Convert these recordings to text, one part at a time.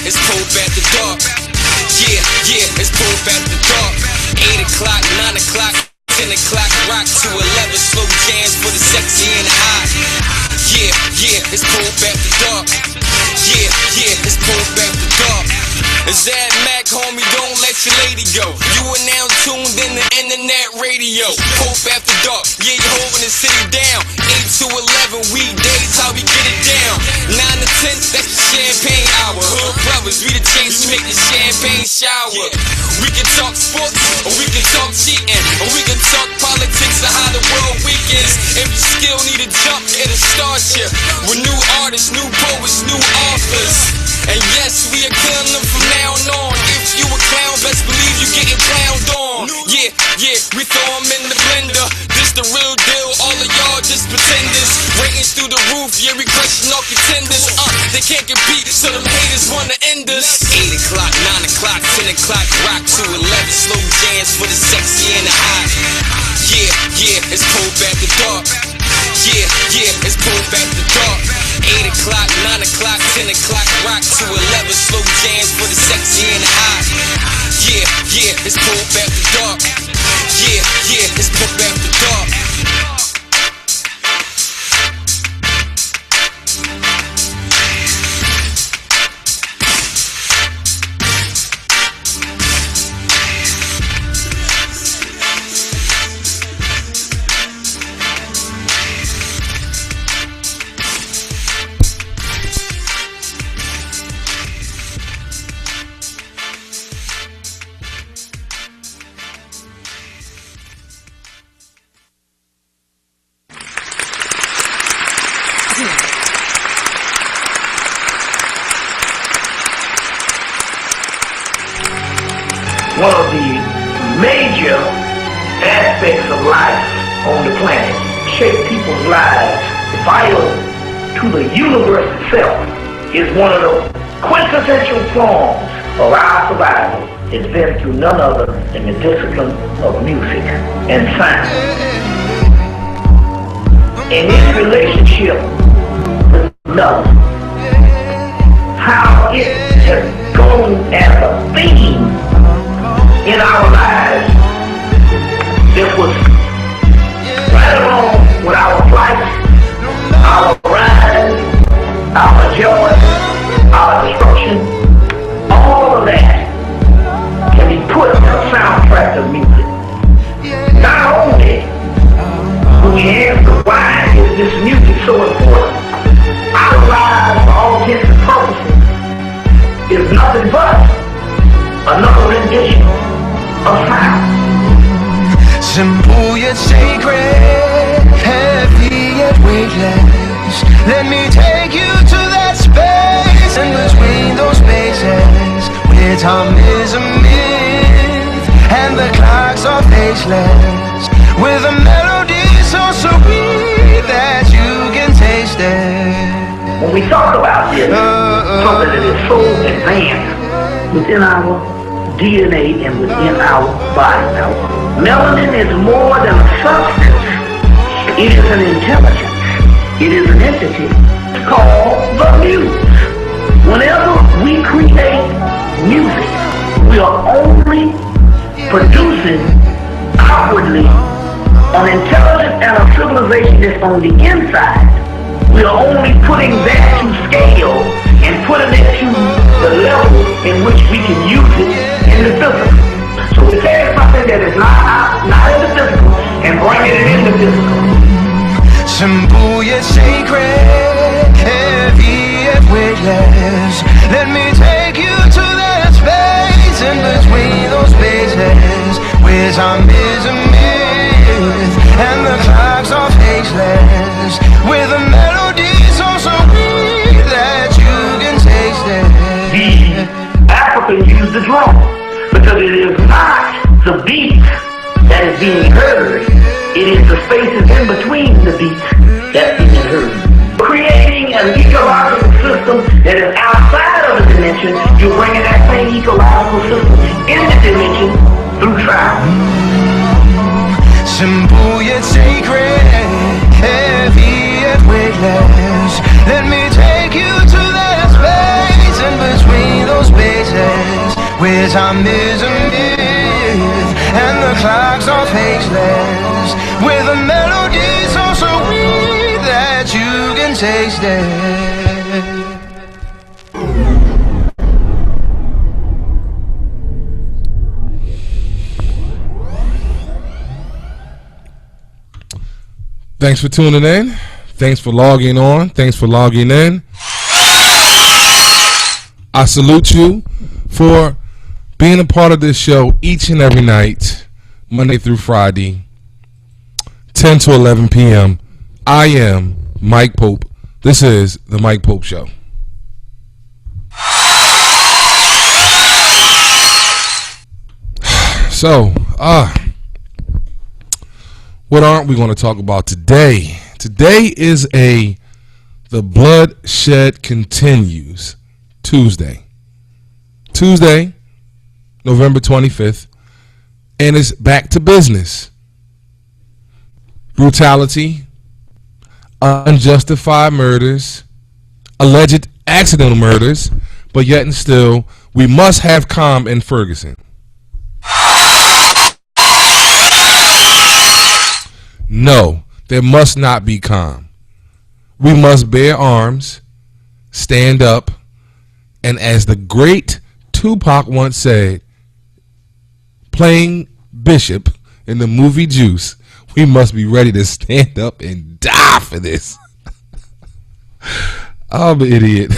it's Pope after dark. Yeah, it's Pope after dark. 8 o'clock, 9 o'clock, 10 o'clock, rock to 11, slow jams for the sexy and the hot. Yeah, it's Pope after dark. Yeah, it's Pope after dark. Is that Mac, homie, don't let your lady go. You are now tuned in to internet radio. Pope after dark, yeah, you're holding the city down. 8 to 11 weekdays, how we get it down. 9 to 10, that's the champagne hour. Hood brothers, we the chains, we make the champagne shower. We can talk sports, or we can talk cheating, or we can talk politics or how the world weakens. If you still need a jump, it'll start you with new artists, new poets, new authors. And yes, we are killing them from now on. If you a clown, best believe you getting clowned on. Yeah, we throw them in the blender. This the real deal, all of y'all just pretenders. Ratings through the roof, yeah, we crushing all contenders. They can't compete, so them haters wanna end us. 8 o'clock, 9 o'clock, 10 o'clock, rock to 11, slow jams for the sexy and the hot. Yeah, it's Pope after dark. Yeah, it's Pope after dark. 8 o'clock, 9 o'clock, 10 o'clock, rock to 11, slow jams for the sexy and the hot. Yeah, it's Pope after dark. Yeah, it's Pope after dark. One of the major aspects of life on the planet, shape people's lives, vital to the universe itself, is one of the quintessential forms of our survival. It's been through none other than the discipline of music and science. In its relationship with love, how it has gone as a theme in our lives, this was right along with our flights, our rise, our joy, our destruction. All of that can be put in a soundtrack of music. Not only do we answer why is this music so important, our lives, for all intents and purposes, is nothing but another rendition of sound. Simple yet sacred, heavy yet weightless. Let me take you to that space, and between those spaces, where time is a myth and the clocks are faceless, with a melody so sweet that you can taste it. When we talk about this, something that is so advanced within our DNA and within our body. Now, melanin is more than a substance. It is an intelligence. It is an entity called the muse. Whenever we create music, we are only producing outwardly an intelligence and a civilization that's on the inside. We are only putting that to scale and putting it to the level in which we can use it in the physical. So we take something that is not in the physical and bring it in the physical. Simple yet sacred, heavy yet weightless. Let me take you to that space, in between those spaces, where time is a myth and the clocks are faceless, with a melody so sweet that you can taste it. The Africans use the drum because it is not the beat that is being heard, it is the spaces in between the beats that's being heard. Creating an ecological system that is outside of the dimension, you're bringing that same ecological system in the dimension through trial. Simple yet sacred, heavy yet weightless. Let me take you to that space, in between those This time is a myth, and the clocks are faceless, with a melody so sweet that you can taste it. Thanks for tuning in. Thanks for logging on. Thanks for logging in. I salute you for being a part of this show each and every night, Monday through Friday, 10 to 11 p.m. I am Mike Pope. This is the Mike Pope Show. So, what aren't we going to talk about today? Today is the Bloodshed continues. Tuesday, November 25th, and it's back to business. Brutality, unjustified murders, alleged accidental murders, but yet and still, we must have calm in Ferguson. No, there must not be calm. We must bear arms, stand up, and as the great Tupac once said, playing Bishop in the movie Juice, we must be ready to stand up and die for this. I'm an idiot.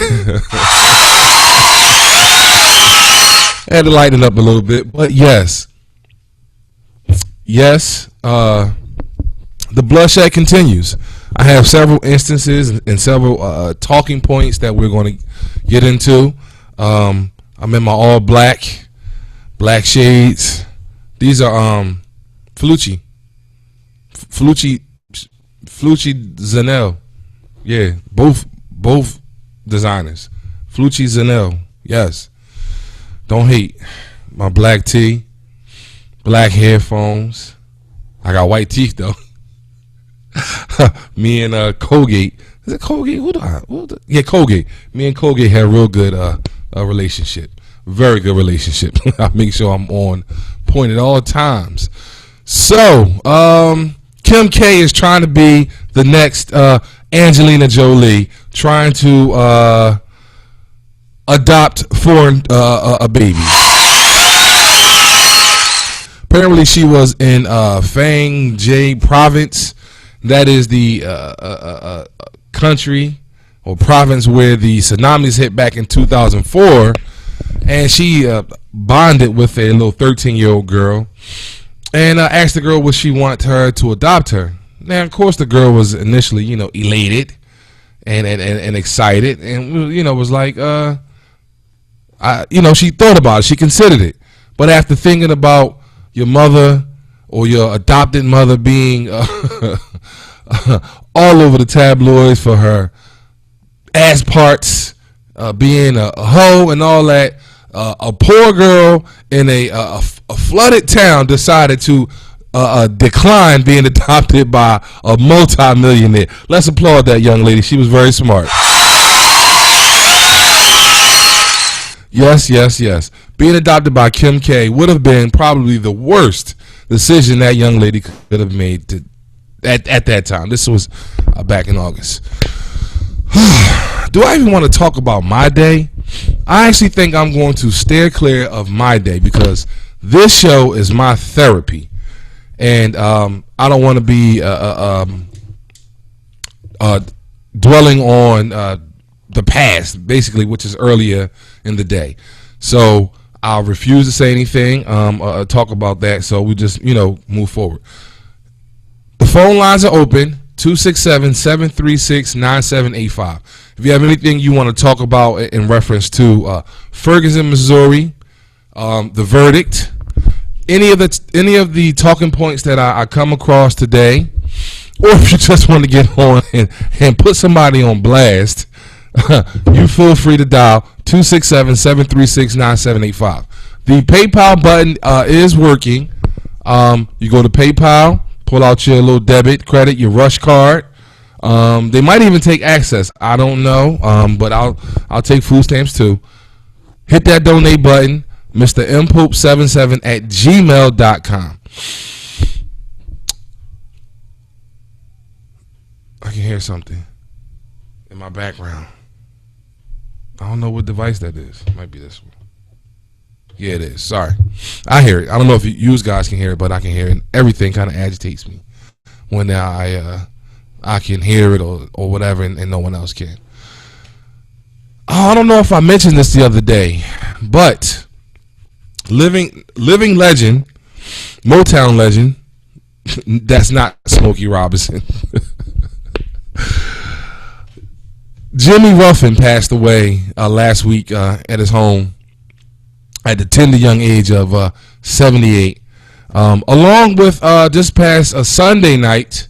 I had to lighten up a little bit, but yes, the bloodshed continues. I have several instances and several talking points that we're going to get into. I'm in my all black shades. These are Flucci Zanel. Yeah, both designers. Flucci Zanel. Yes. Don't hate. My black tee, black headphones. I got white teeth though. Me and Colgate. Is it Colgate? Yeah, Colgate. Me and Colgate had a real good relationship. Very good relationship. I make sure I'm on point at all times. So, Kim K is trying to be the next Angelina Jolie, trying to adopt a baby. Apparently, she was in Fang J province. That is the country or province where the tsunamis hit back in 2004, and she bonded with a little 13-year-old girl and asked the girl would she want her to adopt her. Now, of course, the girl was initially, elated and excited, and was like, she thought about it, she considered it, but after thinking about your mother or your adopted mother being all over the tabloids for her ass parts, being a hoe and all that, a poor girl in a flooded town decided to decline being adopted by a multi-millionaire. Let's applaud that young lady. She was very smart. Yes. Being adopted by Kim K would have been probably the worst decision that young lady could have made at that time. This was back in August. Do I even want to talk about my day? I actually think I'm going to steer clear of my day because this show is my therapy, and I don't want to be dwelling on the past, basically, which is earlier in the day. So I'll refuse to say anything, talk about that. So we just, move forward. The phone lines are open, 267-736-9785. If you have anything you want to talk about in reference to Ferguson, Missouri, the verdict, any of the talking points that I come across today, or if you just want to get on and put somebody on blast, you feel free to dial 267-736-9785. The PayPal button is working. You go to PayPal, pull out your little debit, credit, your Rush card. They might even take Access. I don't know, but I'll take food stamps too. Hit that donate button. Mr. Mpope77 at gmail.com. I can hear something in my background. I don't know what device that is. It might be this one. Yeah, it is. Sorry. I hear it. I don't know if you guys can hear it, but I can hear it. And everything kind of agitates me when I can hear it or whatever and no one else can. I don't know if I mentioned this the other day, but living legend, Motown legend, that's not Smokey Robinson. Jimmy Ruffin passed away last week at his home at the tender young age of 78. Along with just past a Sunday night,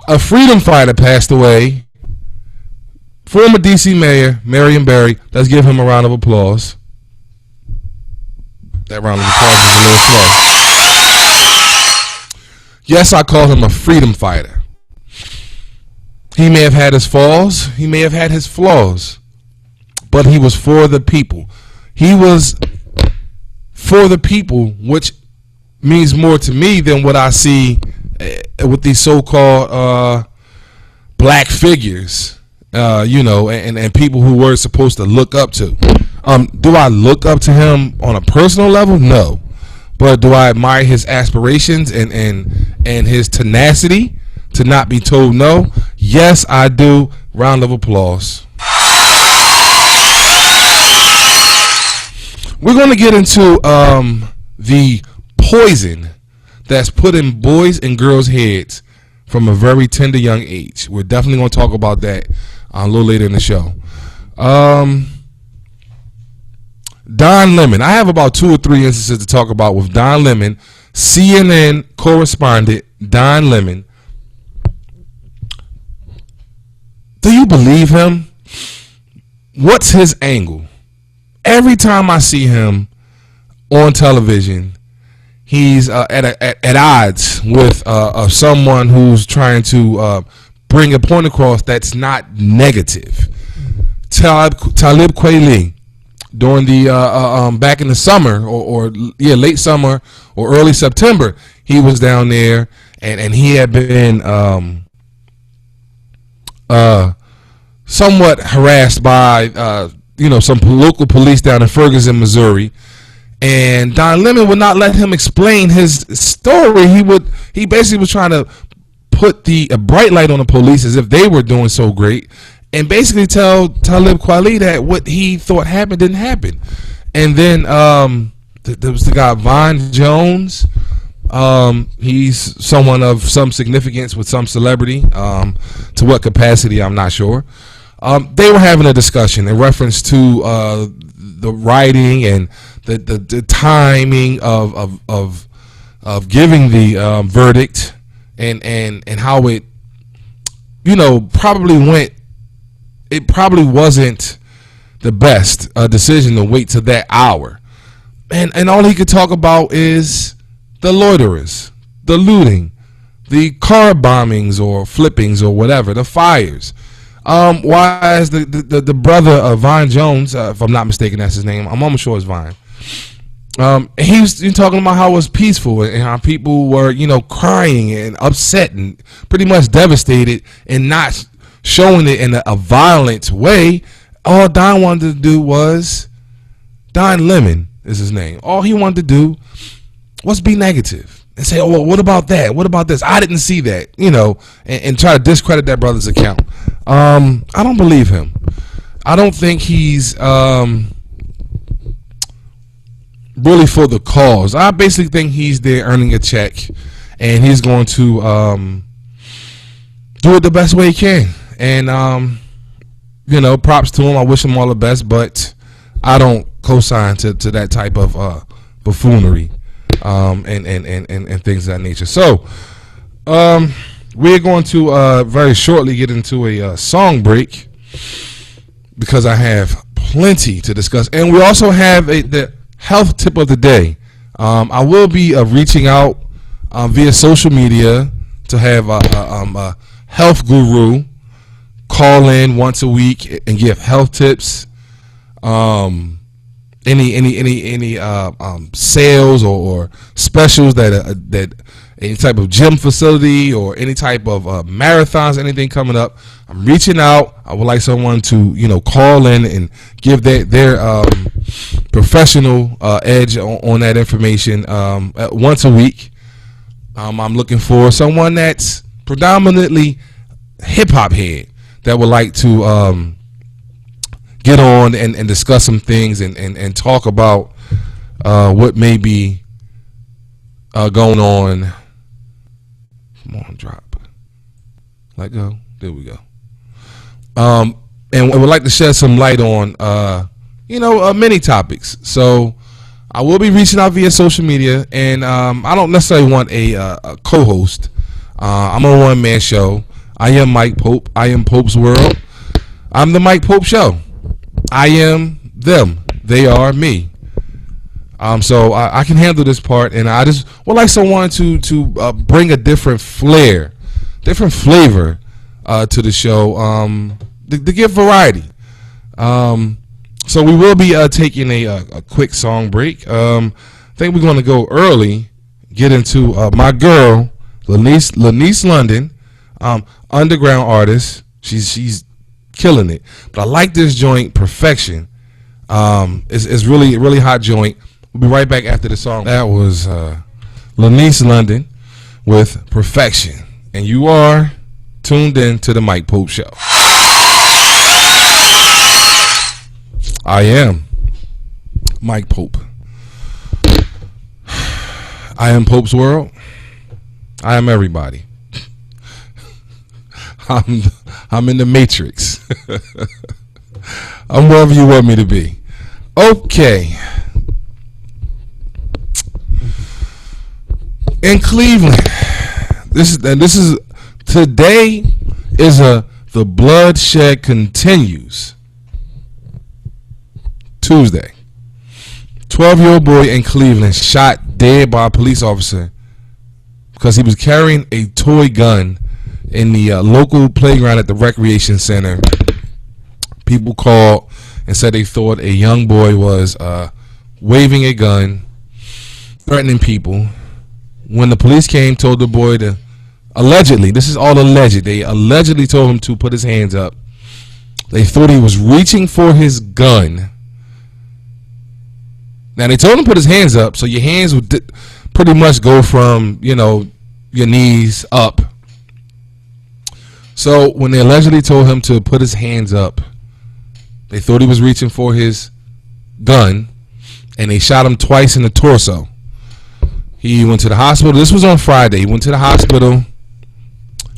a freedom fighter passed away. Former D.C. Mayor Marion Barry. Let's give him a round of applause. That round of applause is a little slow. Yes, I call him a freedom fighter. He may have had his falls, he may have had his flaws, but he was for the people. He was for the people, which means more to me than what I see with these so-called black figures, and people who we're supposed to look up to. Do I look up to him on a personal level? No. But do I admire his aspirations and his tenacity to not be told no? Yes, I do. Round of applause. We're going to get into the poison that's put in boys and girls' heads from a very tender young age. We're definitely going to talk about that a little later in the show. Don Lemon. I have about 2 or 3 instances to talk about with Don Lemon, CNN correspondent Don Lemon. Do you believe him? What's his angle? Every time I see him on television, he's at odds with someone who's trying to bring a point across that's not negative. Talib Kweli, during the back in the summer or late summer or early September, he was down there and he had been somewhat harassed by some local police down in Ferguson, Missouri, and Don Lemon would not let him explain his story. He basically was trying to put a bright light on the police as if they were doing so great, and basically tell Talib Kweli that what he thought happened didn't happen. And then there was the guy Vine Jones. He's someone of some significance with some celebrity. To what capacity, I'm not sure. They were having a discussion in reference to the writing and the timing of giving the verdict and how it probably went. It probably wasn't the best decision to wait to that hour, and all he could talk about is the loiterers, the looting, the car bombings or flippings or whatever, the fires. Why is the brother of Vine Jones, if I'm not mistaken, that's his name. I'm almost sure it's Vine. He was talking about how it was peaceful and how people were, crying and upset and pretty much devastated and not showing it in a violent way. All Don wanted to do was, Don Lemon is his name. All he wanted to do was be negative and say, oh, well, what about that? What about this? I didn't see that, and try to discredit that brother's account. I don't believe him. I don't think he's really for the cause. I basically think he's there earning a check, and he's going to do it the best way he can. And props to him. I wish him all the best, but I don't co-sign to that type of buffoonery and things of that nature. So we're going to very shortly get into a song break because I have plenty to discuss, and we also have the health tip of the day. I will be reaching out via social media to have a health guru call in once a week and give health tips. And any sales or specials that any type of gym facility or any type of marathons, anything coming up, I'm reaching out. I would like someone to call in and give their professional edge on that information once a week. I'm looking for someone that's predominantly hip hop head that would like to get on and discuss some things and talk about what may be going on. Come on, drop. Let go. There we go. And would like to shed some light on many topics. So I will be reaching out via social media, and I don't necessarily want a co-host. I'm a one-man show. I am Mike Pope. I am Pope's World. I'm the Mike Pope Show. I am them. They are me. So I can handle this part, and I just would like someone to bring a different flair, different flavor to the show, to give variety. So we will be taking a quick song break. I think we're going to go early, get into my girl, Lanice London, underground artist. She's killing it. But I like this joint, Perfection. It's really, really hot joint. We'll be right back after the song. That was Lanice London with Perfection. And you are tuned in to the Mike Pope Show. I am Mike Pope. I am Pope's World. I am everybody. I'm in the Matrix. I'm wherever you want me to be. Okay. In Cleveland, today is the bloodshed continues. Tuesday, 12-year-old boy in Cleveland shot dead by a police officer because he was carrying a toy gun in the local playground at the recreation center. People called and said they thought a young boy was waving a gun, threatening people. When the police came, told the boy to allegedly, this is all alleged, they allegedly told him to put his hands up. They thought he was reaching for his gun. Now, they told him to put his hands up, so your hands would pretty much go from, your knees up. So when they allegedly told him to put his hands up, they thought he was reaching for his gun, and they shot him twice in the torso. He went to the hospital. This was on Friday. He went to the hospital,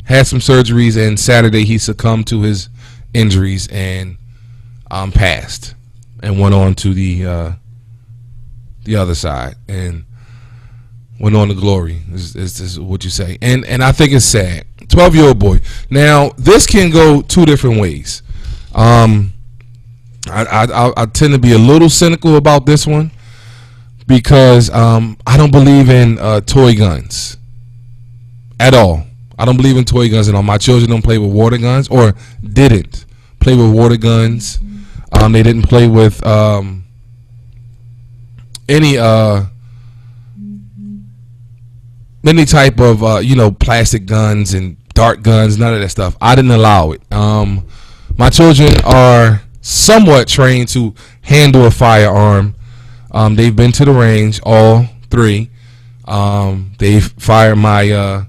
had some surgeries, and Saturday he succumbed to his injuries and passed and went on to the other side and went on to glory is what you say. And I think it's sad. 12-year-old boy. Now, this can go two different ways. I tend to be a little cynical about this one because I don't believe in toy guns at all. I don't believe in toy guns at all. My children don't play with water guns or didn't play with water guns. They didn't play with any type of plastic guns and dart guns, none of that stuff. I didn't allow it. My children are somewhat trained to handle a firearm. They've been to the range, all three. They've fired my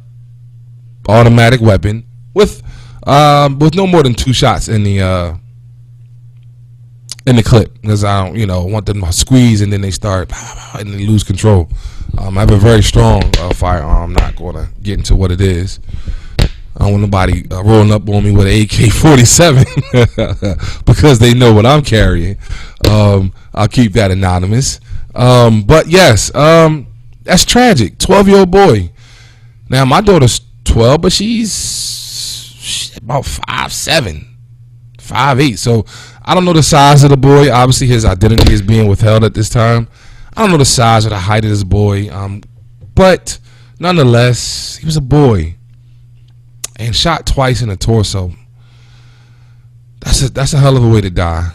automatic weapon with no more than 2 shots in the clip, because I don't want them to squeeze and then they start and they lose control. I have a very strong firearm. I'm not going to get into what it is. I don't want nobody rolling up on me with an AK-47 because they know what I'm carrying. I'll keep that anonymous. But yes, that's tragic. 12-year-old boy. Now, my daughter's 12, but she's about 5'7", 5'8". So I don't know the size of the boy. Obviously, his identity is being withheld at this time. I don't know the size or the height of this boy. But nonetheless, he was a boy and shot twice in the torso. That's a hell of a way to die,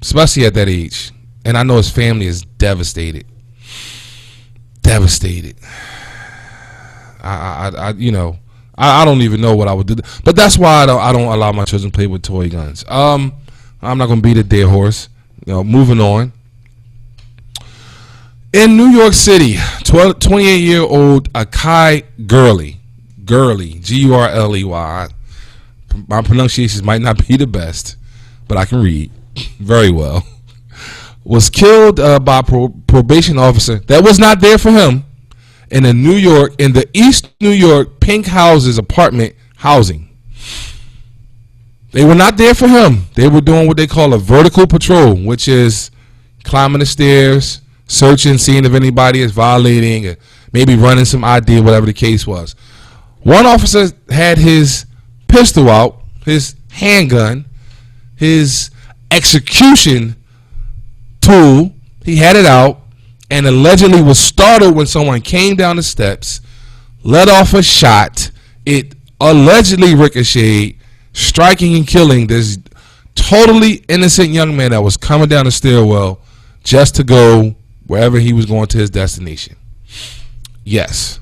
especially at that age. and I know his family is devastated. Devastated. I don't even know what I would do, but that's why I don't allow my children to play with toy guns. I'm not gonna beat a dead horse. Moving on. In New York City, 28-year-old Akai Gurley, Gurley. My pronunciations might not be the best, but I can read very well. Was killed by a probation officer that was not there for him in the East New York Pink Houses apartment housing. They were not there for him. They were doing what they call a vertical patrol, which is climbing the stairs, searching, seeing if anybody is violating, maybe running some ID, whatever the case was. One officer had his pistol out, his handgun, his execution tool. He had it out and allegedly was startled when someone came down the steps, let off a shot. It allegedly ricocheted, striking and killing this totally innocent young man that was coming down the stairwell just to go wherever he was going to his destination. Yes.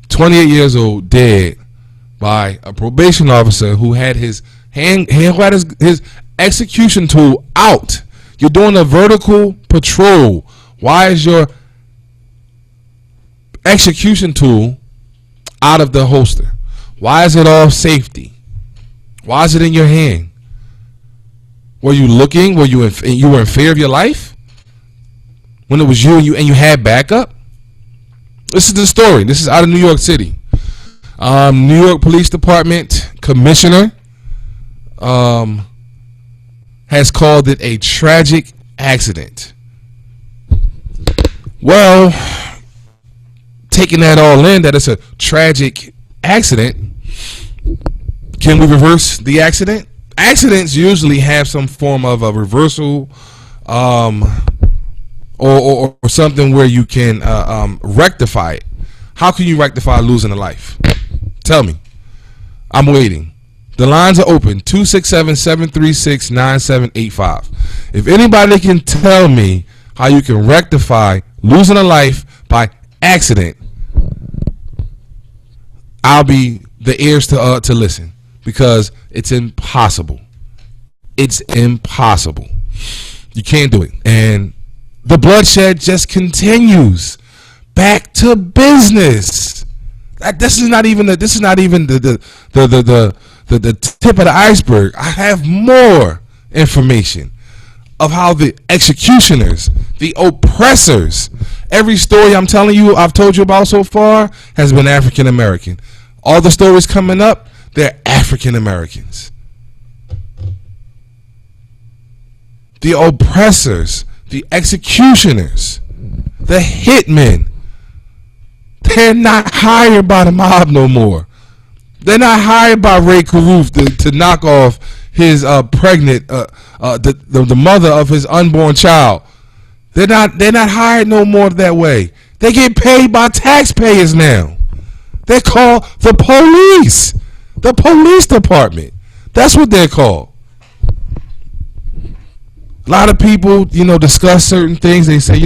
28 years old, dead by a probation officer who had his his execution tool out. You're doing a vertical patrol. Why is your execution tool out of the holster? Why is it off safety? Why is it in your hand? Were you looking? Were you in fear of your life when it was you and you had backup? This is the story. This is out of New York City. New York Police Department Commissioner has called it a tragic accident. Well, taking that all in, that it's a tragic accident, can we reverse the accident? Accidents usually have some form of a reversal or something where you can rectify it. How can you rectify losing a life? Tell me. I'm waiting. The lines are open, 267-736-9785. If anybody can tell me how you can rectify losing a life by accident, I'll be the ears to listen, because it's impossible. It's impossible. You can't do it. And the bloodshed just continues. Back to business. This is not even the tip of the iceberg. I have more information of how the executioners, the oppressors, every story I'm telling you, I've told you about so far, has been African American. All the stories coming up, they're African Americans. The oppressors, the executioners, the hitmen, they're not hired by the mob no more. They're not hired by Ray Caruth to knock off his pregnant, the mother of his unborn child. They're not hired no more that way. They get paid by taxpayers now. They're called the police department. That's what they're called. A lot of people, discuss certain things. They say,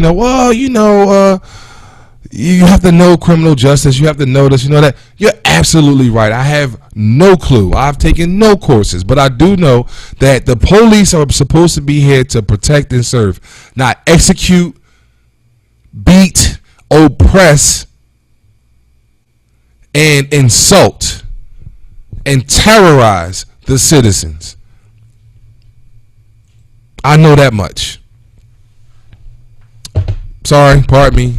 you have to know criminal justice. You have to know this, that. You're absolutely right. I have no clue. I've taken no courses, but I do know that the police are supposed to be here to protect and serve, not execute, beat, oppress, and insult and terrorize the citizens. I know that much. Sorry, pardon me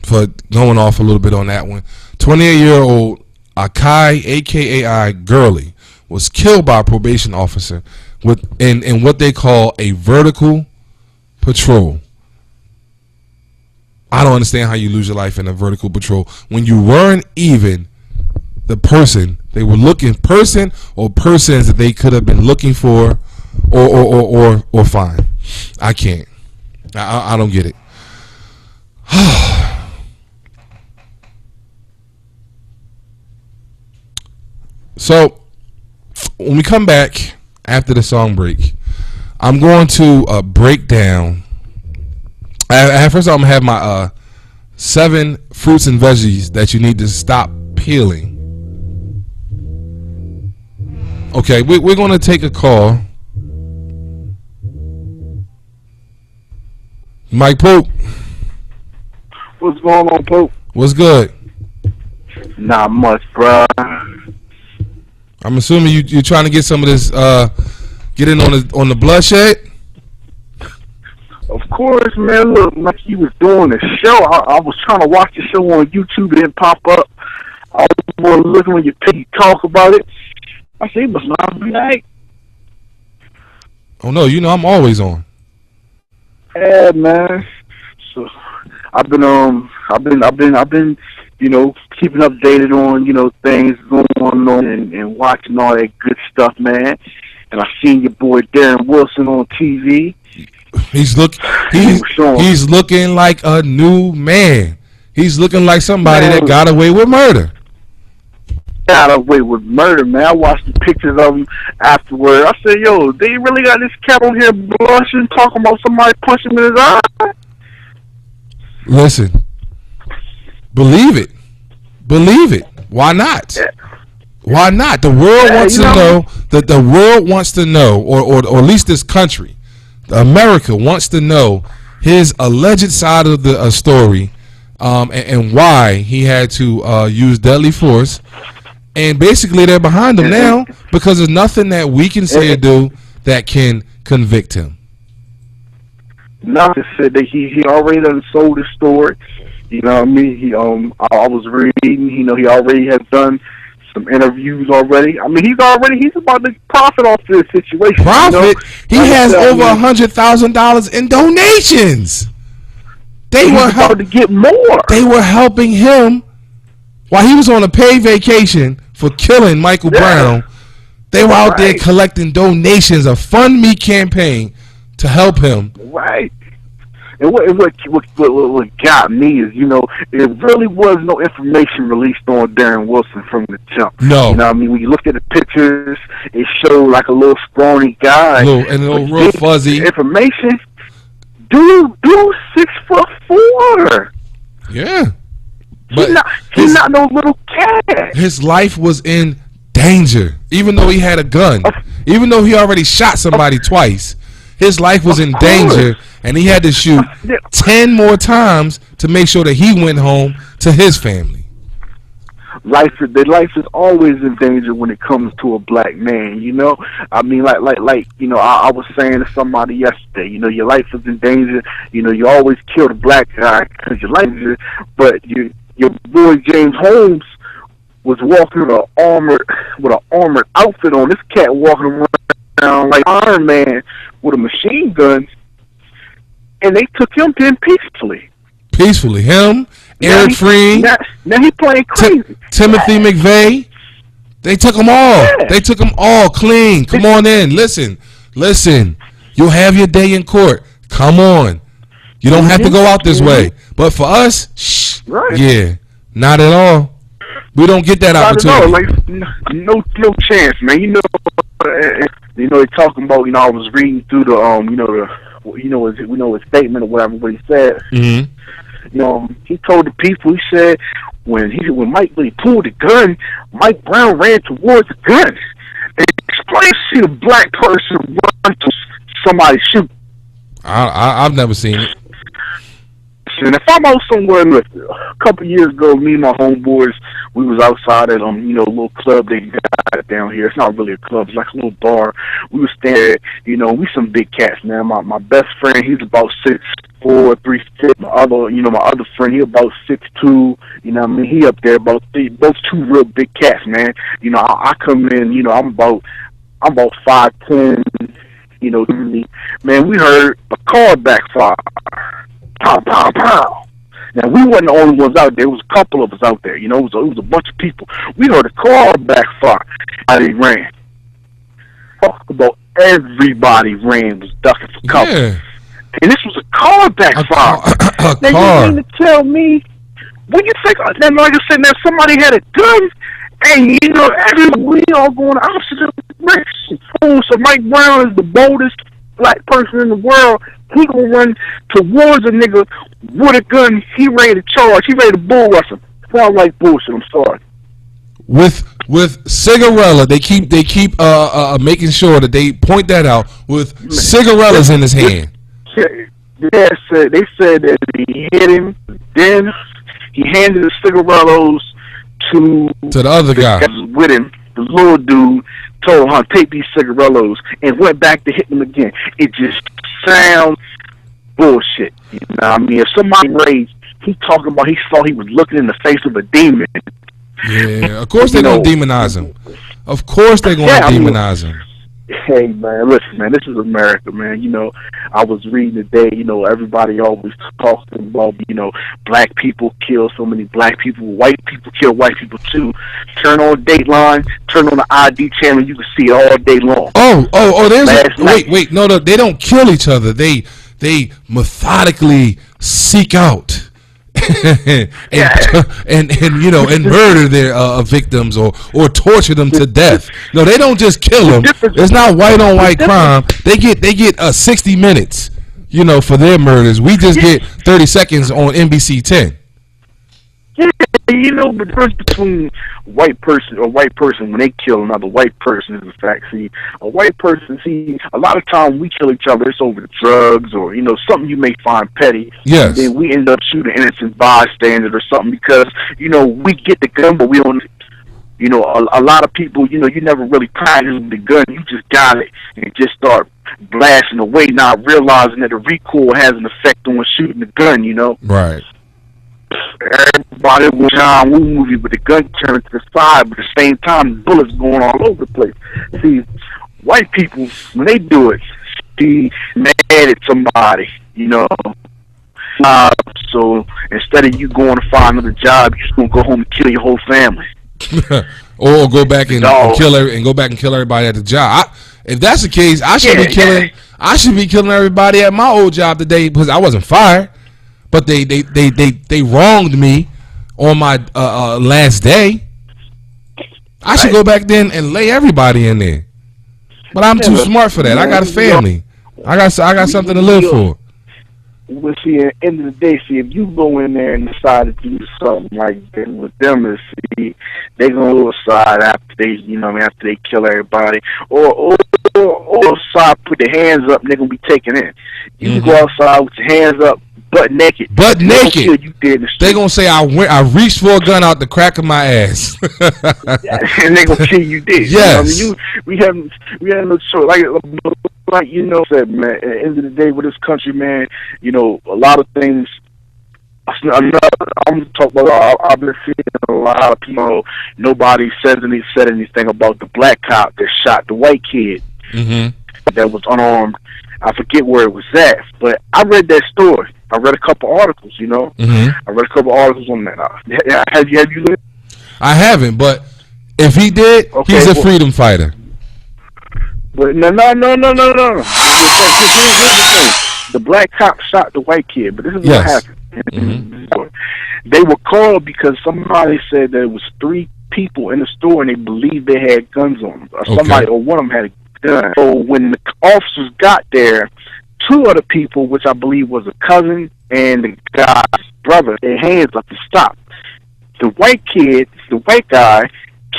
for going off a little bit on that one. 28-year-old Akai, a.k.a. Gurley, was killed by a probation officer in what they call a vertical patrol. I don't understand how you lose your life in a vertical patrol when you weren't even the person they were looking, person or persons that they could have been looking for or find. I can't. I don't get it. So when we come back after the song break, I'm going to break down. First, I'm gonna have my 7 fruits and veggies that you need to stop peeling. Okay, we're gonna take a call. Mike Pope. What's going on, Pope? What's good? Not much, bruh. I'm assuming you're trying to get some of this, get in on the bloodshed. Of course, man. Look, like you was doing the show. I was trying to watch the show on YouTube. It didn't pop up. I was looking when you talk about it. I said, it must not be right. Oh no, I'm always on. Yeah, man. So I've been keeping updated on, things going on and watching all that good stuff, man. And I seen your boy Darren Wilson on TV. He's looking like a new man. He's looking like somebody that got away with murder. Got away with murder, man. I watched the pictures of him afterward. I said, yo, they really got this cat on here blushing, talking about somebody punching him in his eye? Listen, believe it. Why not? Yeah. Why not? The world wants to know that the world wants to know, or at least this country, America wants to know his alleged side of the story, and why he had to use deadly force. And basically, they're behind him now because there's nothing that we can say or do that can convict him. Nothing said that he already done sold his story. You know what I mean? He I was reading. He already has done some interviews already. I mean, he's about to profit off this situation. Profit? He has over $100,000 in donations. They were about to get more. They were helping him while he was on a paid vacation for killing Michael Brown. They were out there collecting donations, a Fund Me campaign to help him. Right. And what got me is, it really was no information released on Darren Wilson from the jump. No. You know what I mean? When you look at the pictures, it showed like a little scrawny guy. Real fuzzy. Information. Dude 6'4". Yeah. But he's not no little cat. His life was in danger, even though he had a gun. Even though he already shot somebody twice, his life was in danger, and he had to shoot 10 more times to make sure that he went home to his family. Life is always in danger when it comes to a black man. I mean, I was saying to somebody yesterday. Your life is in danger. You always kill the black guy because your life is. But your boy James Holmes was walking with an armored outfit on. This cat walking around like Iron Man with a machine gun, and they took him in peacefully. Peacefully, him, Eric Freed, now he playing crazy. Timothy McVeigh, they took them all. Yeah. They took them all clean. Come on in. Listen. You'll have your day in court. Come on. You don't have to go out this way. But for us, yeah, not at all. We don't get that opportunity. No chance, man. They're talking about. I was reading through his statement or whatever. What he said. Mm-hmm. He told the people. He said when Mike pulled the gun, Mike Brown ran towards the gun. It explains to see a black person run to somebody shoot. I've never seen it. And if I'm out somewhere, look, a couple of years ago, me and my homeboys, we was outside at a little club they got down here. It's not really a club; it's like a little bar. We was standing, we some big cats, man. My best friend, he's about 6'4", 3'6". My other friend, he about 6'2". He up there about both two real big cats, man. I come in, I'm about 5'10". Man, we heard a car backfire. Pow, pow, pow. Now, we wasn't the only ones out there. There was a couple of us out there. It was a bunch of people. We heard a car backfire. Everybody ran. Talk about everybody ran, was ducking for cover. Yeah. And this was a car backfire. A car. You mean to tell me, when you think, like I said, now somebody had a gun, and, we all going opposite directions. So Mike Brown is the boldest black person in the world, he gonna run towards a nigga with a gun. He ready to charge. He ready to bull rush him. Sounds like bullshit. I'm sorry. With Cigarella, they keep making sure that they point that out with cigarillas in his hand. They said that he hit him. Then he handed the cigarillos to the other guy with him. The little dude told him, take these cigarillos, and went back to hit him again. It just sounds bullshit. You know what I mean? If somebody raged, he talking about he saw he was looking in the face of a demon. Yeah, of course they're going to demonize him. Of course they're going to demonize him. Hey, man, listen, man, this is America, man. You know, I was reading today, you know, everybody always talking about, you know, black people kill so many black people, white people kill white people too. Turn on Dateline, turn on the ID channel, you can see it all day long. Wait, no, they don't kill each other. They methodically seek out and you know, and murder their victims or torture them to death. No, they don't just kill them. It's not white on white crime. They get 60 minutes, you know, for their murders. We just get 30 seconds on NBC 10. Yeah, you know, the difference between a white person when they kill another white person is the fact. See, a white person, a lot of times we kill each other, it's over drugs or, you know, something you may find petty. Yes. And then we end up shooting innocent bystanders or something because, you know, we get the gun, but we don't. You know, a lot of people, you know, you never really practice with the gun. You just got it and just start blasting away, not realizing that the recoil has an effect on shooting the gun, you know? Right. Everybody was John Woo movie with the gun turned to the side, but at the same time, bullets going all over the place. See, white people, when they do it, be mad at somebody, you know. So instead of you going to find another job, you're just going to go home and kill your whole family. Or go back and kill everybody at the job. If that's the case, I should be killing everybody at my old job today because I wasn't fired. But they wronged me on my last day. I should go back then and lay everybody in there. But I'm too smart for that. I got a family. I got something to live for. But see, at the end of the day, if you go in there and decide to do something like that with them, they gonna decide after they kill everybody, or outside put their hands up, and they gonna be taken in. You can go outside with your hands up, butt naked. They gonna say I reached for a gun out the crack of my ass, and they gonna kill you dead. Yes. You know, we have no choice. Like you know, said man. At the end of the day, with this country, man, you know, a lot of things. I'm talking about. I've been seeing a lot of people. Nobody said anything about the black cop that shot the white kid that was unarmed. I forget where it was at, but I read that story. I read a couple articles, you know. I read a couple articles on that. Have you read? I haven't, but if he did, he's a freedom fighter. But no. The black cop shot the white kid, but this is what happened. They were called because somebody said there was 3 people in the store and they believed they had guns on them, or somebody, or one of them had a gun. So when the officers got there, 2 other people, which I believe was a cousin and the guy's brother, their hands up to stop. The white guy,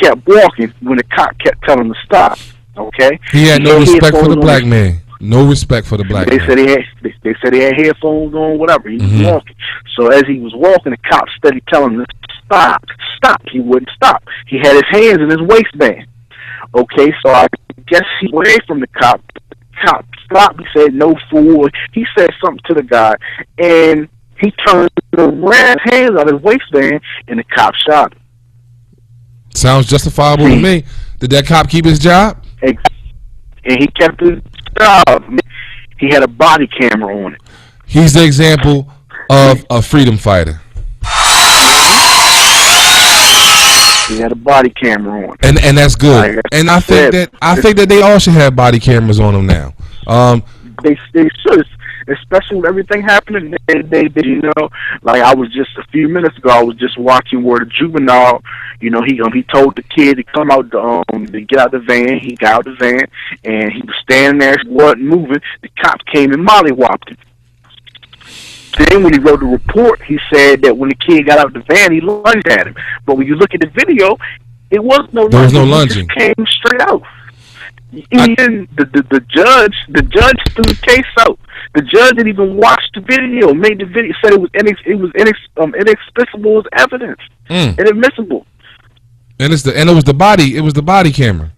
kept walking when the cop kept telling him to stop. Okay, he had no respect for the black man. No respect for the black man. They said he had headphones on, whatever. He was walking. So as he was walking, the cop steady telling him to stop. He wouldn't stop. He had his hands in his waistband. Okay, so I guess he went away from the cop. Cop stopped. He said, "No fool." He said something to the guy, and he turned around, his hands out of his waistband, and the cop shot him. Sounds justifiable to me. Did that cop keep his job? And he kept his job. He had a body camera on it. He's the example of a freedom fighter. He had a body camera on it. And that's good. And I think that they all should have body cameras on them now. They should. especially with everything happening. They you know, like I was just a few minutes ago, I was just watching where the juvenile, you know, he told the kid to come out to get out the van. He got out the van and he was standing there, wasn't moving. The cops came and mollywopped him. Then when he wrote the report, he said that when the kid got out of the van, he lunged at him. But when you look at the video, it was no lunging. There was no lunging. He just came straight out. Even the judge threw the case out. The judge didn't even watch the video. Made the video, said it was inexplicable as evidence, inadmissible. And it was the body camera.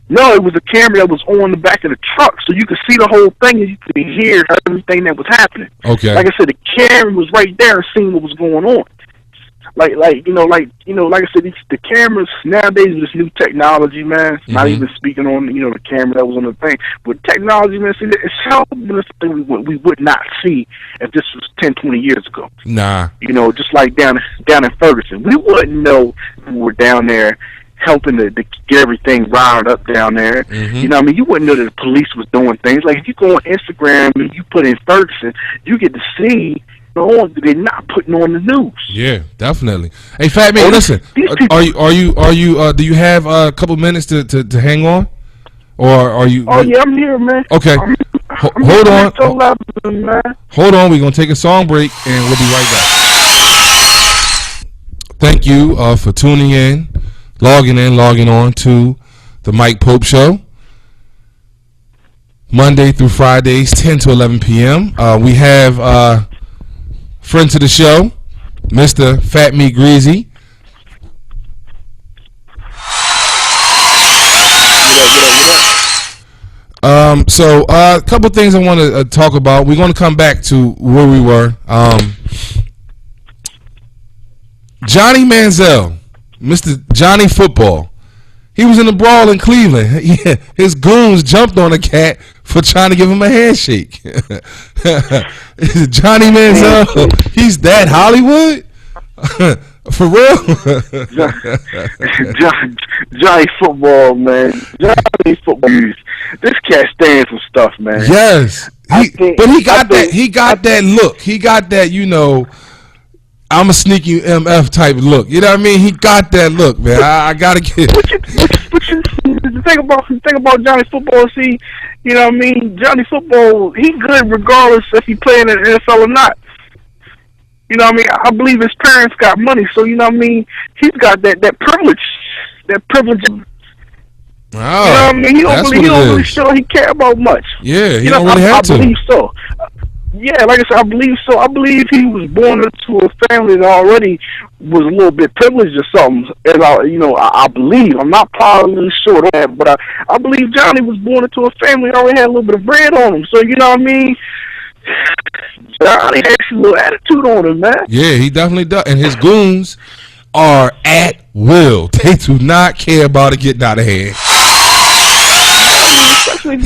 No, it was a camera that was on the back of the truck, so you could see the whole thing and you could hear everything that was happening. Okay. Like I said, the camera was right there and seeing what was going on. Like I said, the cameras nowadays with this new technology, man. Not even speaking on the camera that was on the thing, but technology, man. See, it's helping us thing we would not see if this was 10, 20 years ago. Nah. Just like down in Ferguson, we wouldn't know we were down there helping to get everything riled up down there. You know what I mean? You wouldn't know that the police was doing things. Like if you go on Instagram and you put in Ferguson, you get to see they're not putting on the news. Yeah, definitely. Hey, Fat Man, listen. Are you? Do you have a couple minutes to hang on, or are you? Oh yeah, I'm here, man. Okay. Hold on. Hold on. We're gonna take a song break and we'll be right back. Thank you for tuning in, logging on to the Mike Pope Show. Monday through Fridays, 10 to 11 p.m. We have friend to the show, Mr. Fat Meat Greasy. So a couple things I want to talk about. We're going to come back to where we were. Johnny Manziel, Mr. Johnny Football. He was in a brawl in Cleveland. His goons jumped on a cat for trying to give him a handshake. Johnny Manziel, he's that Hollywood? For real? Johnny Football, man. Johnny Football. This cat stands for stuff, man. Yes. He got that look. He got that, I'm a sneaky MF type look. You know what I mean? He got that look, man. I gotta get. The thing about Johnny Football, see, you know what I mean? Johnny Football, he good regardless if he playing in the NFL or not. You know what I mean? I believe his parents got money, so you know what I mean. He's got that privilege, Oh, you know what I mean? He don't really feel he care about much. Yeah, he don't really have to. I believe so. Yeah, like I said, I believe so. I believe he was born into a family that already was a little bit privileged or something. And I believe. I'm not probably sure of that, but I believe Johnny was born into a family that already had a little bit of bread on him. So you know what I mean? Johnny has a little attitude on him, man. Yeah, he definitely does. And his goons are at will. They do not care about it getting out of hand. Especially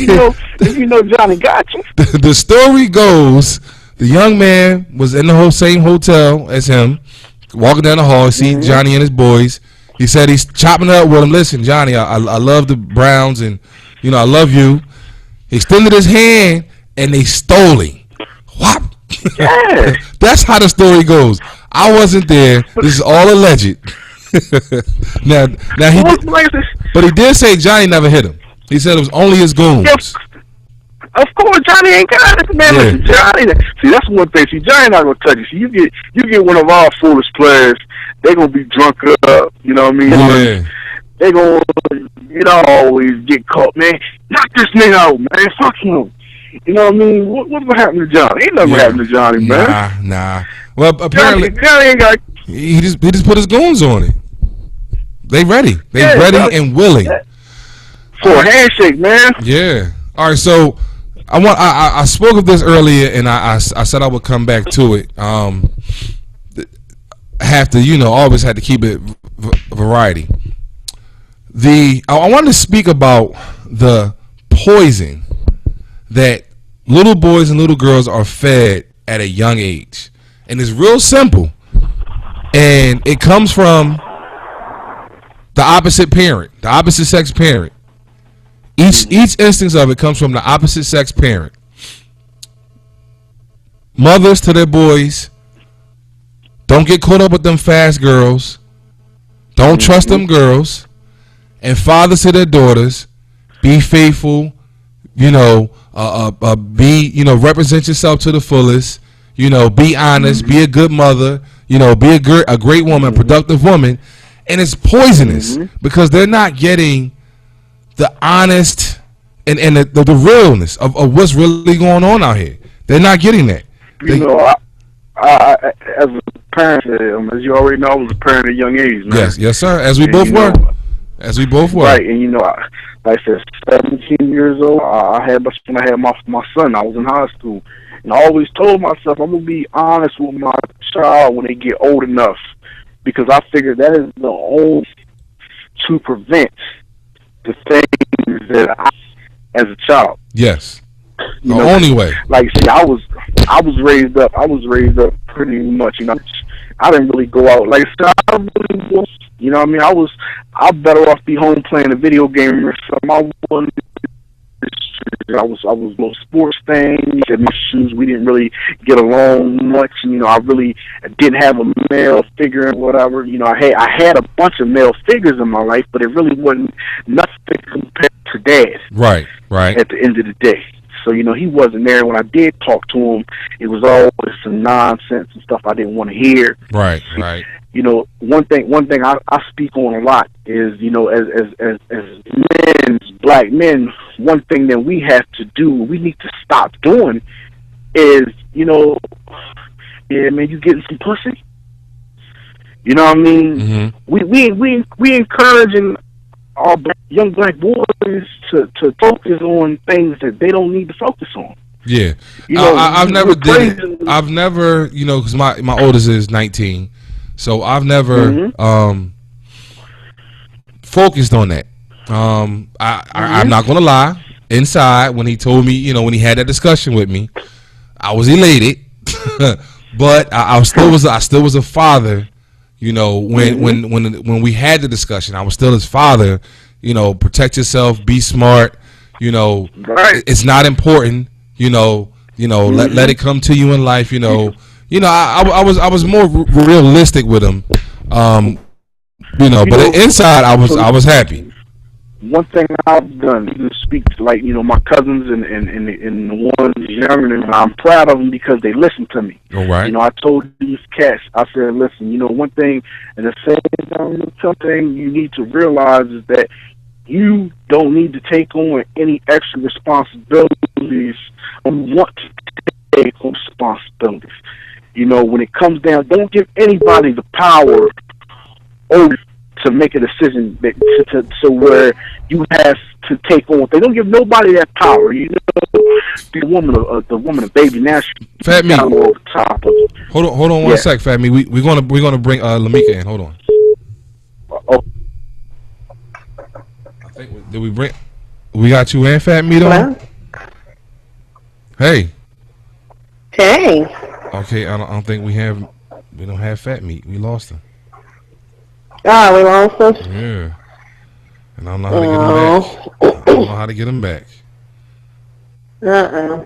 if you know Johnny got you. The story goes, the young man was in the same hotel as him, walking down the hall, see Johnny and his boys. He said he's chopping it up with him. Listen, Johnny, I love the Browns, and I love you. He extended his hand, and they stole him. Whop. Yeah. That's how the story goes. I wasn't there. This is all alleged. now he did say Johnny never hit him. He said it was only his goons. Yeah, of course, Johnny ain't got it, man. Listen, Johnny. See, that's one thing. See, Johnny not gonna touch you. See, you get one of our foolish players, they gonna be drunk up. You know what I mean? Yeah. They gonna, always get caught, man. Knock this nigga out, man. Fuck him. You know what I mean? What's gonna happen to Johnny? Ain't nothing happened to Johnny, man. Nah. Well, apparently Johnny ain't got. He just put his goons on it. They ready. Ready and willing. For a handshake, man. Yeah. All right. So I spoke of this earlier, and I said I would come back to it. I have to, always had to keep it variety. I wanted to speak about the poison that little boys and little girls are fed at a young age, and it's real simple, and it comes from the opposite sex parent. Each instance of it comes from the opposite sex parent. mothers to their boys, don't get caught up with them fast girls. Don't trust them girls. And fathers to their daughters, be faithful. You know, represent yourself to the fullest. You know, be honest. Be a good mother. You know, be a great woman, productive woman. And it's poisonous because they're not getting the honest and the realness of what's really going on out here. They're not getting that. You know, I as a parent, as you already know, I was a parent at a young age, man. Yes, sir. As we both were. Right, and you know, like I said, 17 years old, I had my son. I was in high school, and I always told myself I'm gonna be honest with my child when they get old enough, because I figured that is the only to prevent the things that I, as a child. Yes. The only way. Like, see, I was raised up pretty much, you know. I didn't really go out. Like, so I really was, you know what I mean? I'm better off be home playing a video game or something. I was little sports things and my shoes. We didn't really get along much. You know, I really didn't have a male figure and whatever. You know, I had a bunch of male figures in my life, but it really wasn't nothing compared to Dad. Right. At the end of the day. So, you know, he wasn't there. When I did talk to him, it was always some nonsense and stuff I didn't want to hear. Right. You know, one thing I speak on a lot is, you know, as men, black men, one thing that we have to do, we need to stop doing is, you know, yeah, man, you getting some pussy? You know what I mean? We encouraging our young black boys to focus on things that they don't need to focus on. Yeah, you know, I've never did it. I've never, you know, because my oldest is 19, so I've never focused on that. I'm not gonna lie. Inside, when he told me, you know, when he had that discussion with me, I was elated, but I still was a father. You know, when we had the discussion, I was still his father. You know, protect yourself, be smart. You know, it's not important. You know, let it come to you in life. You know, I was more realistic with him. You know, but inside I was happy. One thing I've done to speak to, like, you know, my cousins and the ones younger than me, I'm proud of them because they listen to me. All right. You know, I told these cats, I said, listen, you know, one thing, and the same time, something you need to realize is that you don't need to take on any extra responsibilities or want to take on responsibilities. You know, when it comes down, don't give anybody the power over to make a decision so where you have to take on. They don't give nobody that power. You know, the woman, a baby. Now Fat Me. Over top of it. Hold on one sec, Fat Me. We're gonna bring Lamika in. Hold on. Oh. I think we got you in, Fat Me, though. Hello? Hey. Okay, I don't think we don't have Fat Meat. We lost him. Oh, we lost him? Yeah. And I don't know how to get him back. I don't know how to get him back. Yeah.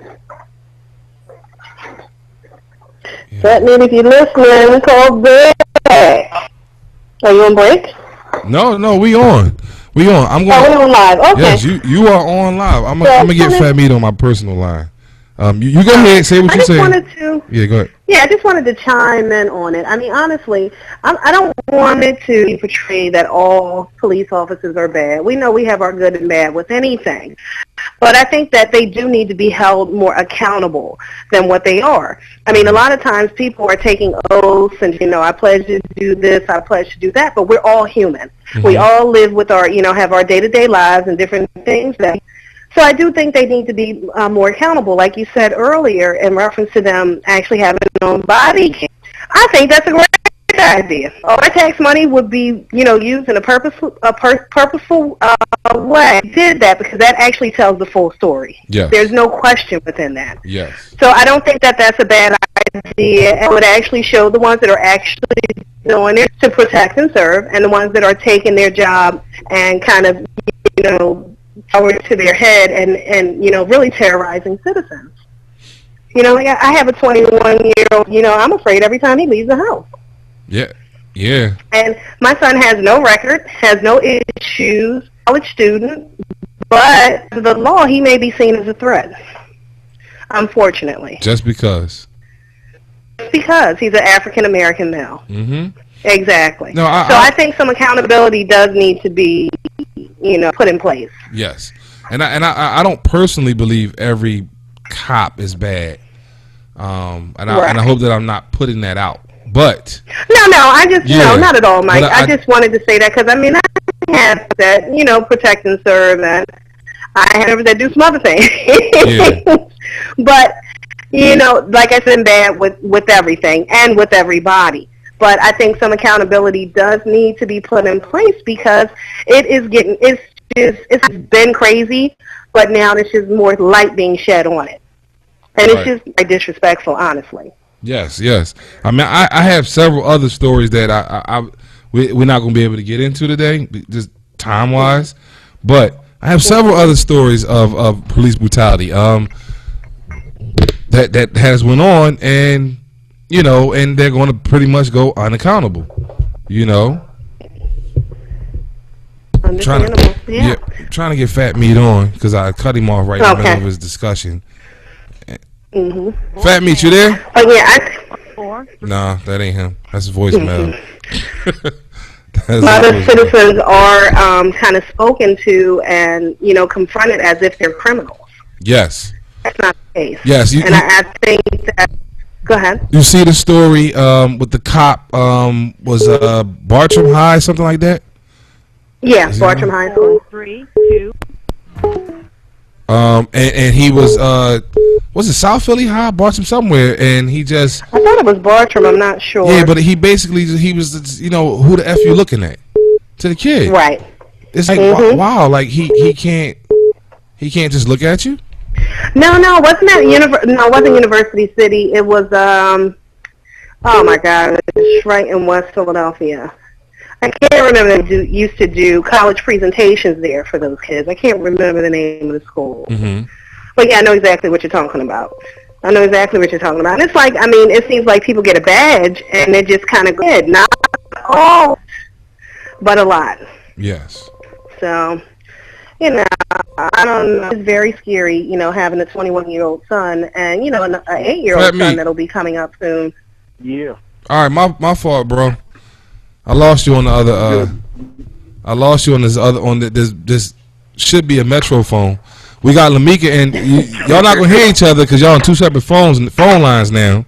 Fat Meat, if you're listening, call back. Are you on break? No, we on. We on. I'm going. Oh, we're on live. Okay. Yes, you are on live. I'm gonna get Fat Meat on my personal line. You go ahead, say what you say. Yeah, go ahead. Yeah, I just wanted to chime in on it. I mean, honestly, I don't want it to portray that all police officers are bad. We know we have our good and bad with anything. But I think that they do need to be held more accountable than what they are. I mean, a lot of times people are taking oaths and, you know, I pledge to do this, I pledge to do that, but we're all human. Mm-hmm. We all live with our, you know, have our day-to-day lives and different things that. So I do think they need to be more accountable, like you said earlier, in reference to them actually having their own body cam. I think that's a great idea. All that tax money would be, you know, used in a purposeful way. Did that because that actually tells the full story. Yes. There's no question within that. Yes. So I don't think that that's a bad idea. It would actually show the ones that are actually doing it to protect and serve, and the ones that are taking their job and kind of, you know, power to their head and you know, really terrorizing citizens. You know, like I have a 21-year-old. You know, I'm afraid every time he leaves the house. Yeah. Yeah. And my son has no record, has no issues, college student, but the law, he may be seen as a threat, unfortunately. Just because. Because he's an African-American male. Mm-hmm. Exactly. No, I think some accountability does need to be, you know, put in place. Yes. And I don't personally believe every cop is bad. And I hope that I'm not putting that out. But no, I just no, not at all, Mike. I just wanted to say that because I mean I have that, you know, protect and serve, and I have that do some other things. Yeah. But you know, like I said, bad with everything and with everybody. But I think some accountability does need to be put in place because it's been crazy, but now there's just more light being shed on it, and it's just like disrespectful, honestly. Yes. I mean, I have several other stories that we're not going to be able to get into today, just time-wise. But I have several other stories of police brutality that has went on, and you know, and they're going to pretty much go unaccountable. You know, understandable. Trying to get Fat Meat on because I cut him off right in the middle of his discussion. Fat Meat, you there? Oh yeah. Nah, that ain't him. That's voicemail. A lot of citizens are kind of spoken to and, you know, confronted as if they're criminals. Yes. That's not the case. Yes. I think that. Go ahead. You see the story with the cop was Bartram High, something like that? Yeah, Bartram High School. 3, 2. And he was it South Philly High, Bartram somewhere, and he just. I thought it was Bartram. I'm not sure. Yeah, but he was, you know, who the F you looking at to the kid? Right. It's like wow, like he can't just look at you. No, wasn't that No, it wasn't University City. It was oh my God, it's right in West Philadelphia. I can't remember. They used to do college presentations there for those kids. I can't remember the name of the school. Mm-hmm. But yeah, I know exactly what you're talking about. And it's like, I mean, it seems like people get a badge and they're just kind of good. Not all, but a lot. Yes. So, you know, I don't know. It's very scary, you know, having a 21-year-old son and, you know, an 8-year-old son that'll be coming up soon. Yeah. All right, my fault, bro. I lost you on the other. I lost you on this other. On this should be a Metro phone. We got Lamika, and y'all not gonna hear each other because y'all on two separate phone lines now.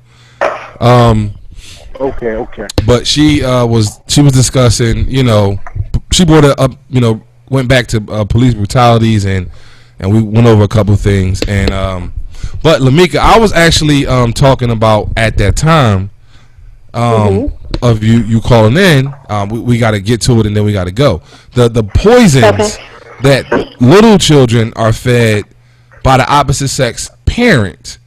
Okay. But she was discussing. You know, she brought it up. You know, went back to police brutalities, and we went over a couple things. And but Lamika, I was actually talking about at that time. Of you calling in, we got to get to it and then we got to go. The poisons that little children are fed by the opposite sex parent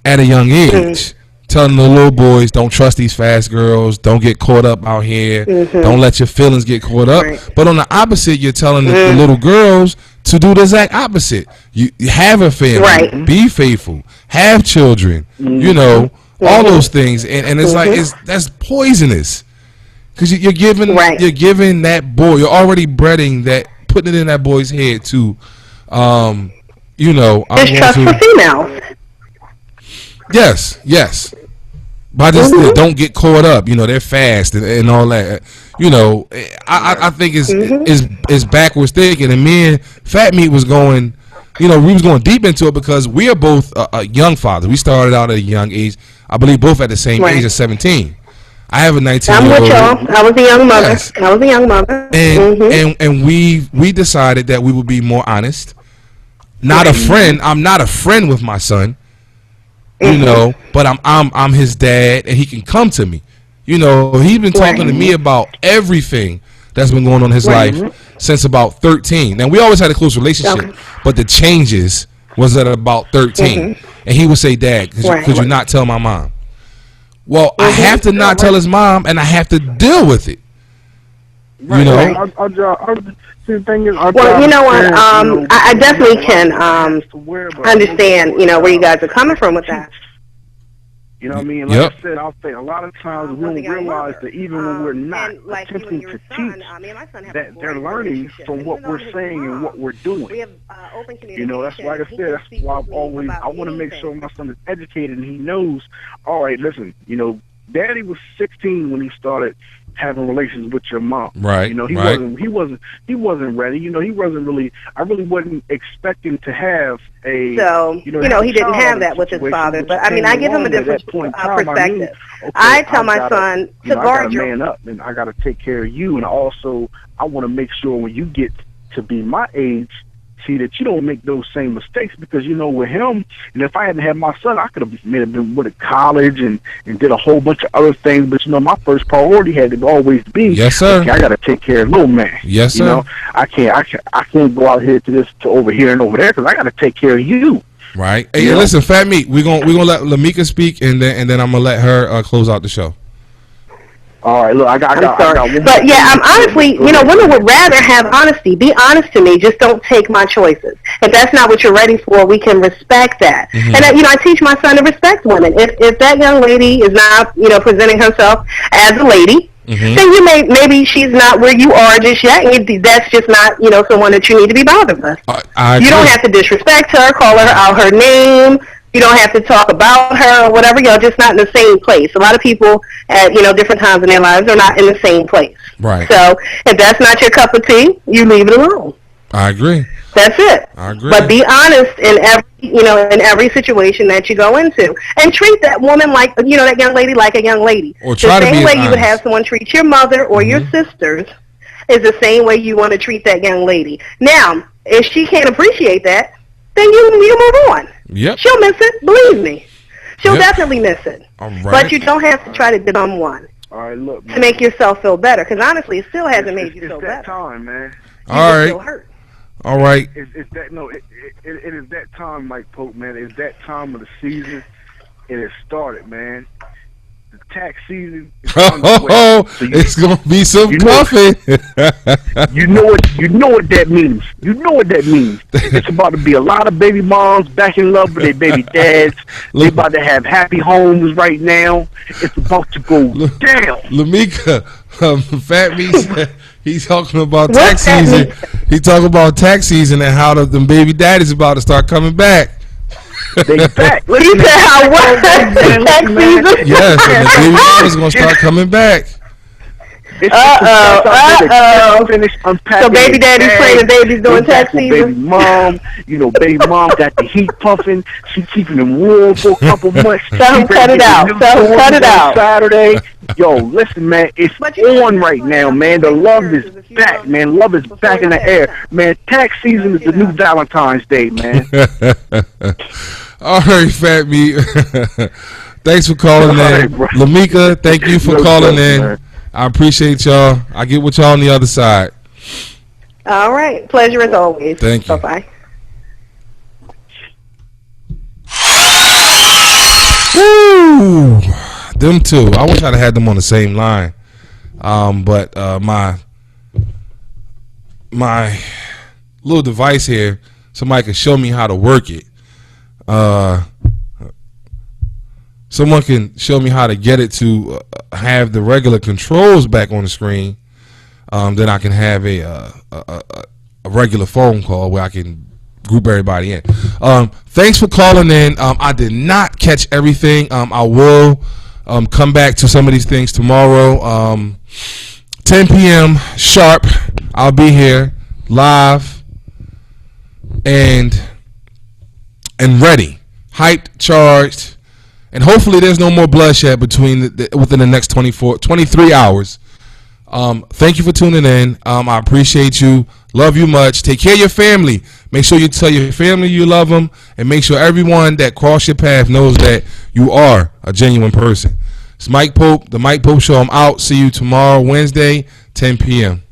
at a young age, telling the little boys, don't trust these fast girls, don't get caught up out here, don't let your feelings get caught up. Right. But on the opposite, you're telling the little girls to do the exact opposite. You have a family, be faithful, have children, you know. All those things, and it's like that's poisonous because you're giving that boy, you're already breeding that, putting it in that boy's head to, you know, distrust for females. Yes, but just don't get caught up. You know, they're fast and all that. You know, I think it's backwards thinking. And me and Fat Meat was going. You know, we was going deep into it because we are both young fathers. We started out at a young age. I believe both at the same age at 17. I have a 19-year-old. I'm with y'all. I was a young mother. Yes. I was a young mother. And we decided that we would be more honest. Not a friend. I'm not a friend with my son. You know, but I'm his dad, and he can come to me. You know, he's been talking to me about everything that's been going on in his life since about 13. Now, we always had a close relationship, but the changes was at about 13. And he would say, Dad, could you not tell my mom? Well, I have to not tell his mom, and I have to deal with it. Right. You know. See, the thing is, well, you know what? I definitely can understand, where you guys are coming from with that. You know what I mean? Like I said, I'll say a lot of times we don't realize that even when we're not attempting to teach, that they're learning from what we're saying and what we're doing. That's like I said, that's why I want to make sure my son is educated and he knows, all right, listen, Daddy was 16 when he started having relations with your mom. Right. He wasn't ready. He wasn't really. I really wasn't expecting to have a. So he didn't have that with his father. But I mean, I give him a different perspective. I tell my son to guard your. I gotta man up, and I gotta take care of you, and also I want to make sure when you get to be my age, see that you don't make those same mistakes, because with him, and if I hadn't had my son, I could have been with college and did a whole bunch of other things. But my first priority had to always be, yes, sir. Okay, I got to take care of little man. Yes, sir. I can't go out here to over here and over there, because I got to take care of you. Right. Hey, listen, Fat Meat, we're gonna let Lamika speak, and then I'm gonna let her close out the show. All right, look, I got one. But yeah, I'm honestly, women would rather have honesty. Be honest to me. Just don't take my choices. If that's not what you're ready for, we can respect that. Mm-hmm. And I teach my son to respect women. If that young lady is not, presenting herself as a lady, mm-hmm. then maybe she's not where you are just yet, and that's just not, someone that you need to be bothered with. You don't have to disrespect her, call her out her name. You don't have to talk about her or whatever. You're just not in the same place. A lot of people at, different times in their lives are not in the same place. Right. So if that's not your cup of tea, you leave it alone. I agree. That's it. I agree. But be honest in every situation that you go into, and treat that woman like, that young lady like a young lady. Or try the to be same way honest. You would have someone treat your mother or mm-hmm. your sisters is the same way you want to treat that young lady. Now, if she can't appreciate that, then you move on. Yep. She'll miss it, believe me. She'll definitely miss it. All right. But you don't have to try to become one. All right, look, man. To make yourself feel better, because honestly, it still hasn't made you feel better. It's that time, man. All right. Feel hurt. All right. It is that time, Mike Pope, man. It's that time of the season. It has started, man. The tax season is underway. So it's gonna be some coffee. You know what that means. You know what that means. It's about to be a lot of baby moms back in love with their baby dads. They about to have happy homes right now. It's about to go down. Lamika, Fat Meat, he's talking about tax season. He's talking about tax season and how the baby daddy's about to start coming back. They back. He said how what? Tax season? Yes, and the baby daddy's gonna start coming back. So baby daddy's praying the baby's doing tax season. Baby mom got the heat puffing. She's keeping them warm for a couple months. So cut it out. Saturday. Yo, listen, man, it's on right now, man. The love is back, man. Love is back in the air, man. Tax season is the new Valentine's Day, man. All right, Fat Meat. Thanks for calling in, Lamika. Thank you for calling in. Man. I appreciate y'all. I get with y'all on the other side. All right. Pleasure as always. Thank you. Bye-bye. Woo! Them two. I wish I'd have had them on the same line. But my little device here, somebody can show me how to work it. Someone can show me how to get it to have the regular controls back on the screen. Then I can have a regular phone call where I can group everybody in. Thanks for calling in. I did not catch everything. I will come back to some of these things tomorrow. 10 p.m. sharp. I'll be here live and ready, hyped, charged. And hopefully there's no more bloodshed within the next 23 hours. Thank you for tuning in. I appreciate you. Love you much. Take care of your family. Make sure you tell your family you love them. And make sure everyone that cross your path knows that you are a genuine person. It's Mike Pope, The Mike Pope Show. I'm out. See you tomorrow, Wednesday, 10 p.m.